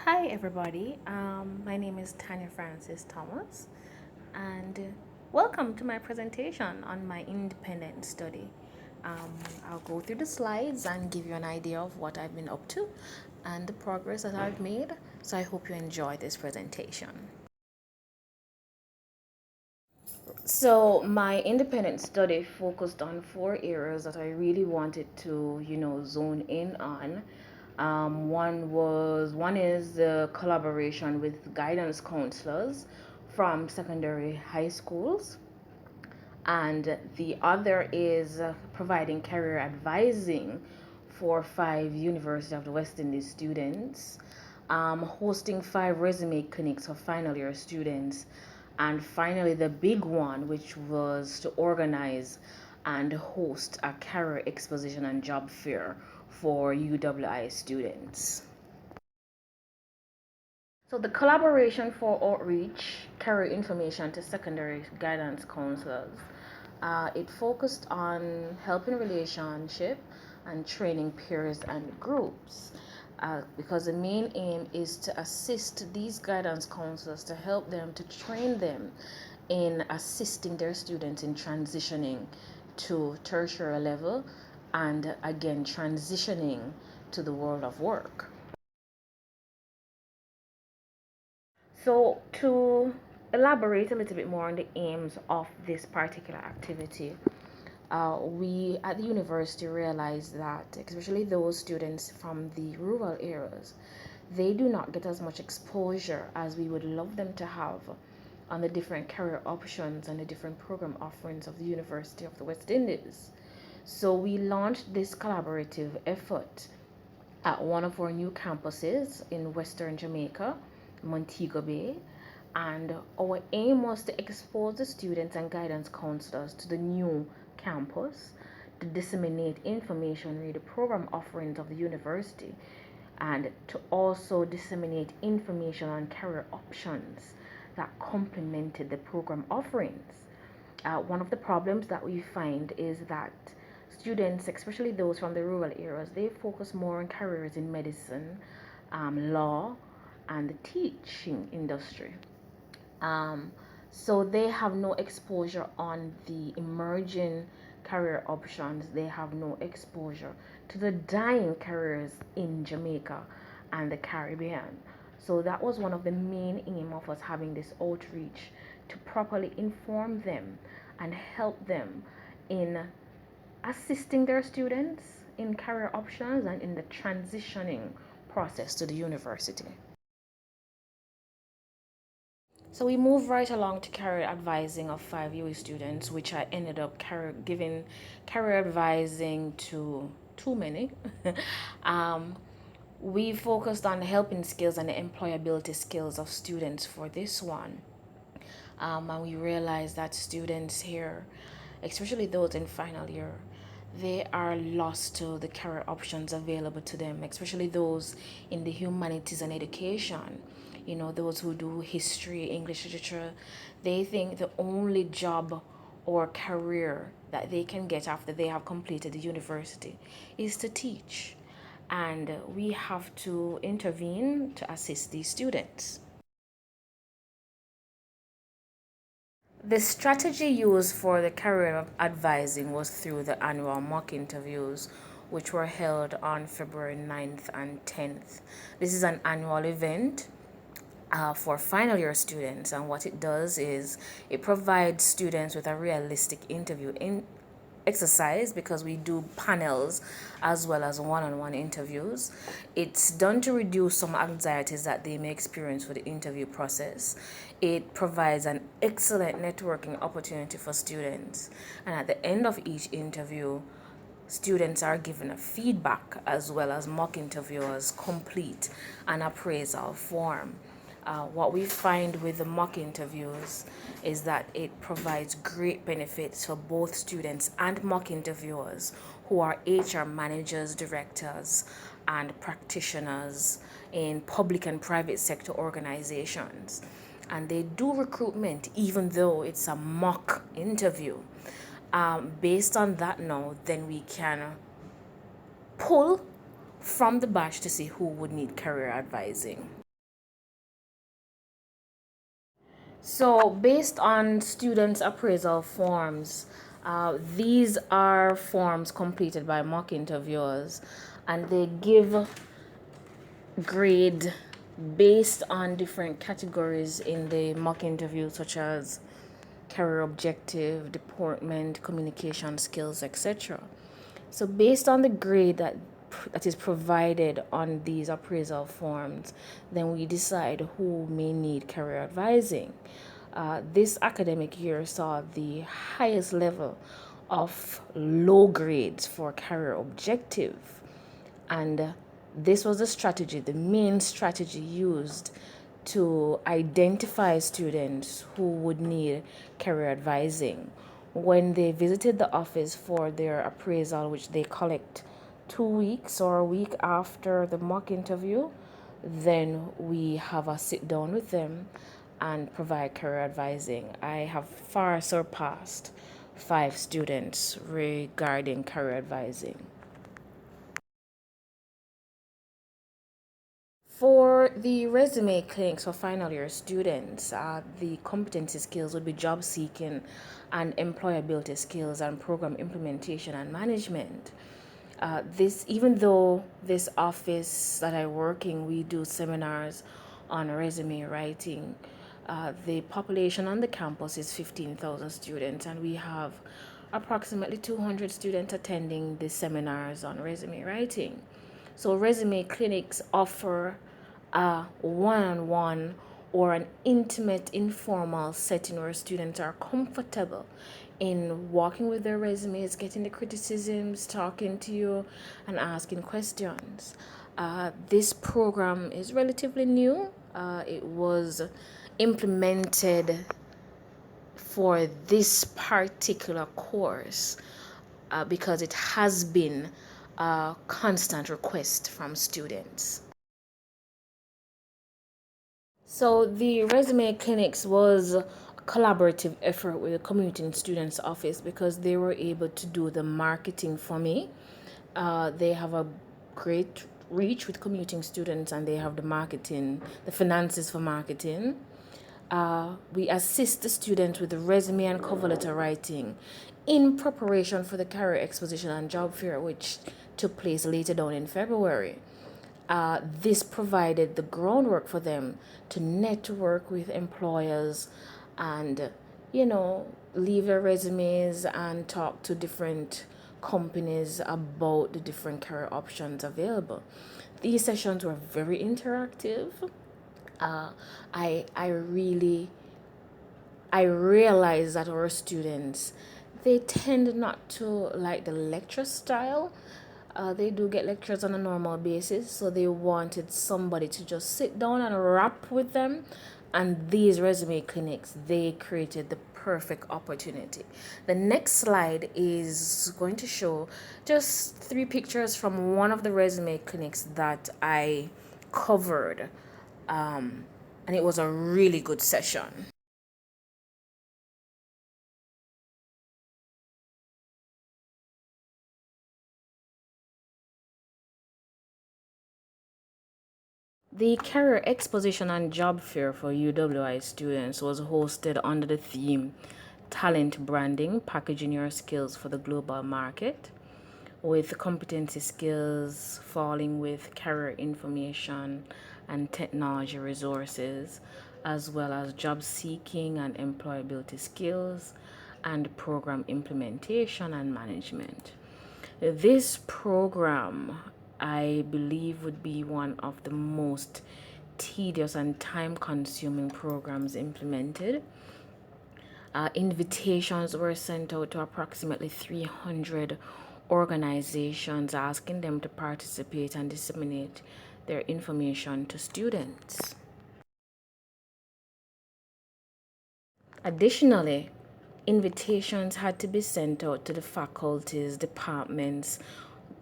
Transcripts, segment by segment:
Hi everybody, my name is Tanya Francis Thomas and welcome to my presentation on my independent study. I'll go through the slides and give you an idea of what I've been up to and the progress that I've made, so I hope you enjoy this presentation. So my independent study focused on four areas that I really wanted to, zone in on. One is the collaboration with guidance counselors from secondary high schools, and the other is providing career advising for 5 University of the West Indies students, hosting 5 resume clinics for final year students, and finally the big one, which was to organize and host a career exposition and job fair for UWI students. So the collaboration for outreach carry information to secondary guidance counselors. It focused on helping relationship and training peers and groups, because the main aim is to assist these guidance counselors to help them to train them in assisting their students in transitioning to tertiary level and again transitioning to the world of work. So, to elaborate a little bit more on the aims of this particular activity, we at the university realized that, especially those students from the rural areas, they do not get as much exposure as we would love them to have on the different career options and the different program offerings of the University of the West Indies. So, we launched this collaborative effort at one of our new campuses in Western Jamaica, Montego Bay, and our aim was to expose the students and guidance counselors to the new campus, to disseminate information with the program offerings of the university, and to also disseminate information on career options that complemented the program offerings. One of the problems that we find is that students, especially those from the rural areas, they focus more on careers in medicine, law, and the teaching industry. Um, so they have no exposure on the emerging career options. They have no exposure to the dying careers in Jamaica and the Caribbean. So that was one of the main aim of us having this outreach, to properly inform them and help them in assisting their students in career options and in the transitioning process to the university. So we move right along to career advising of 5 UE students, which I ended up giving career advising to too many. um, we focused on helping skills and the employability skills of students for this one. And we realized that students here, especially those in final year, they are lost to the career options available to them, especially those in the humanities and education. Those who do history, English literature, they think the only job or career that they can get after they have completed the university is to teach. And we have to intervene to assist these students. The strategy used for the career advising was through the annual mock interviews, which were held on February 9th and 10th. This is an annual event for final year students, and what it does is it provides students with a realistic interview in exercise, because we do panels as well as one-on-one interviews. It's done to reduce some anxieties that they may experience for the interview process. It provides an excellent networking opportunity for students, and at the end of each interview, students are given a feedback as well as mock interviewers complete an appraisal form. What we find with the mock interviews is that it provides great benefits for both students and mock interviewers who are HR managers, directors, and practitioners in public and private sector organizations. And they do recruitment even though it's a mock interview. Based on that now, then we can pull from the batch to see who would need career advising. So, based on students' appraisal forms, these are forms completed by mock interviewers, and they give grade based on different categories in the mock interview, such as career objective, deportment, communication skills, etc. So, based on the grade that is provided on these appraisal forms, then we decide who may need career advising. This academic year saw the highest level of low grades for career objective, and this was the main strategy used to identify students who would need career advising. When they visited the office for their appraisal, which they collect 2 weeks or a week after the mock interview, then we have a sit down with them and provide career advising. I have far surpassed 5 students regarding career advising. For the resume clinics for final year students, the competency skills would be job seeking and employability skills and program implementation and management. This, even though this office that I work in, we do seminars on resume writing. The population on the campus is 15,000 students, and we have approximately 200 students attending the seminars on resume writing. So, resume clinics offer a one on one or an intimate, informal setting where students are comfortable in walking with their resumes, getting the criticisms, talking to you, and asking questions. This program is relatively new. It was implemented for this particular course because it has been a constant request from students. So the resume clinics was a collaborative effort with the community and students office because they were able to do the marketing for me. They have a great reach with commuting students, and they have the marketing, the finances for marketing. We assist the students with the resume and cover letter writing in preparation for the career exposition and job fair, which took place later down in February. This provided the groundwork for them to network with employers and, leave their resumes and talk to different companies about the different career options available. These sessions were very interactive. I realize that our students, they tend not to like the lecture style. They do get lectures on a normal basis, so they wanted somebody to just sit down and rap with them. And these resume clinics, they created the perfect opportunity. The next slide is going to show just 3 pictures from one of the resume clinics that I covered. And it was a really good session. The Career Exposition and Job Fair for UWI students was hosted under the theme Talent Branding, Packaging Your Skills for the Global Market, with competency skills falling with career information and technology resources, as well as job seeking and employability skills, and program implementation and management. This program, I believe, would be one of the most tedious and time consuming programs implemented. Invitations were sent out to approximately 300 organizations asking them to participate and disseminate their information to students. Additionally, invitations had to be sent out to the faculties, departments,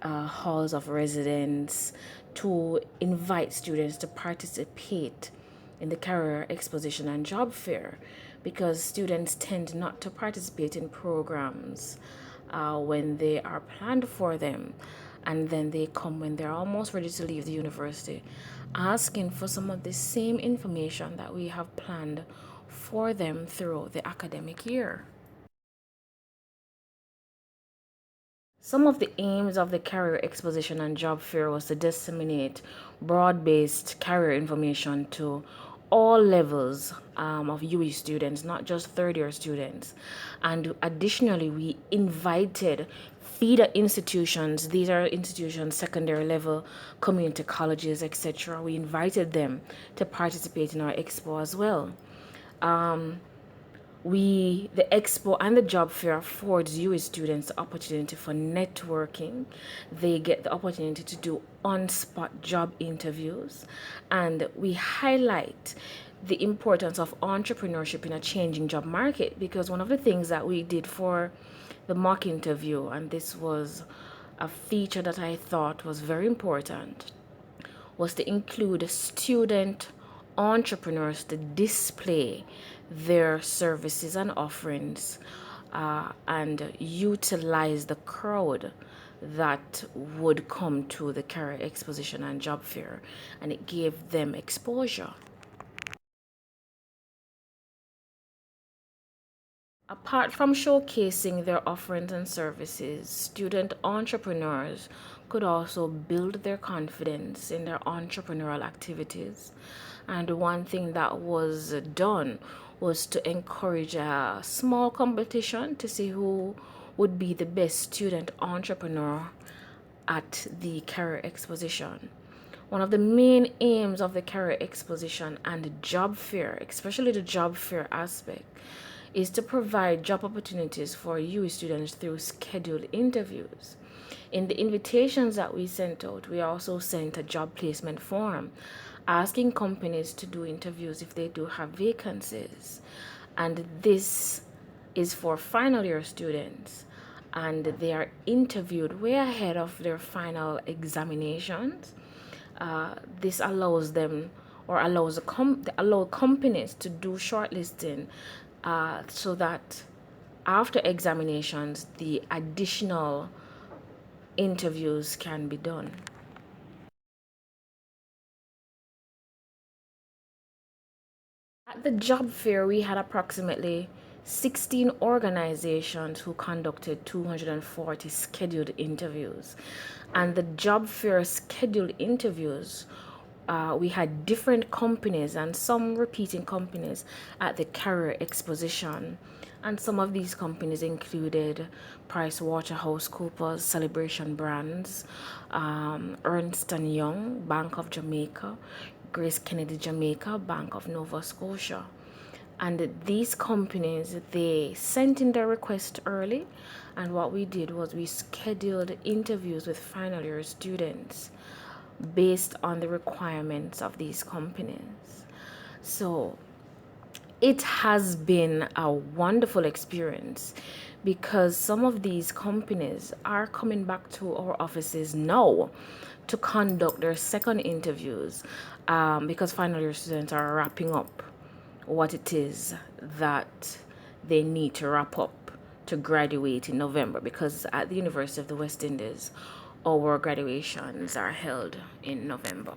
halls of residence to invite students to participate in the career exposition and job fair, because students tend not to participate in programs when they are planned for them, and then they come when they're almost ready to leave the university asking for some of the same information that we have planned for them through the academic year. Some of the aims of the career exposition and job fair was to disseminate broad-based career information to all levels of UE students, not just third-year students. And additionally, we invited feeder institutions. These are institutions, secondary level, community colleges, etc. We invited them to participate in our expo as well. The expo and the job fair affords UE students the opportunity for networking. They get the opportunity to do on-spot job interviews, and we highlight the importance of entrepreneurship in a changing job market, because one of the things that we did for the mock interview, and this was a feature that I thought was very important, was to include student entrepreneurs to display their services and offerings and utilize the crowd that would come to the career exposition and job fair, and it gave them exposure. Apart from showcasing their offerings and services, student entrepreneurs could also build their confidence in their entrepreneurial activities. And one thing that was done was to encourage a small competition to see who would be the best student entrepreneur at the career exposition. One of the main aims of the career exposition and the job fair, especially the job fair aspect, is to provide job opportunities for UE students through scheduled interviews. In the invitations that we sent out, we also sent a job placement form asking companies to do interviews if they do have vacancies. And this is for final year students, and they are interviewed way ahead of their final examinations. This allows them, or allows companies to do shortlisting so that after examinations the additional interviews can be done. At the job fair, we had approximately 16 organizations who conducted 240 scheduled interviews. And the job fair scheduled interviews, we had different companies and some repeating companies at the career exposition. And some of these companies included PricewaterhouseCoopers, Celebration Brands, Ernst & Young, Bank of Jamaica, Grace Kennedy Jamaica, Bank of Nova Scotia. And these companies, they sent in their request early, and what we did was we scheduled interviews with final year students based on the requirements of these companies. So it has been a wonderful experience, because some of these companies are coming back to our offices now to conduct their second interviews, because final year students are wrapping up what it is that they need to wrap up to graduate in November, because at the University of the West Indies our graduations are held in November.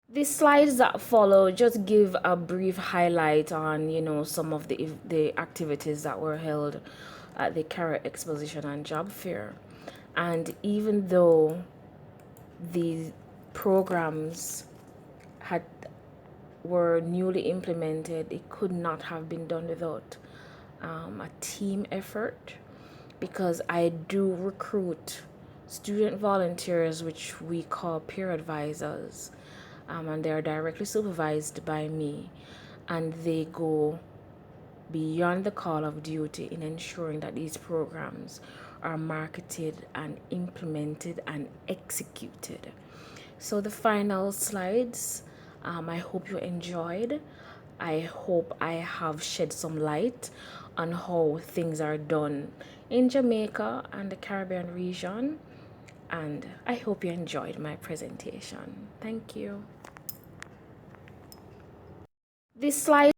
The slides that follow just give a brief highlight on some of the activities that were held at the career exposition and job fair. And even though the programs were newly implemented, it could not have been done without a team effort, because I do recruit student volunteers, which we call peer advisors, and they are directly supervised by me, and they go beyond the call of duty in ensuring that these programs are marketed and implemented and executed. So the final slides, I hope you enjoyed. I hope I have shed some light on how things are done in Jamaica and the Caribbean region, and I hope you enjoyed my presentation. Thank you. This slide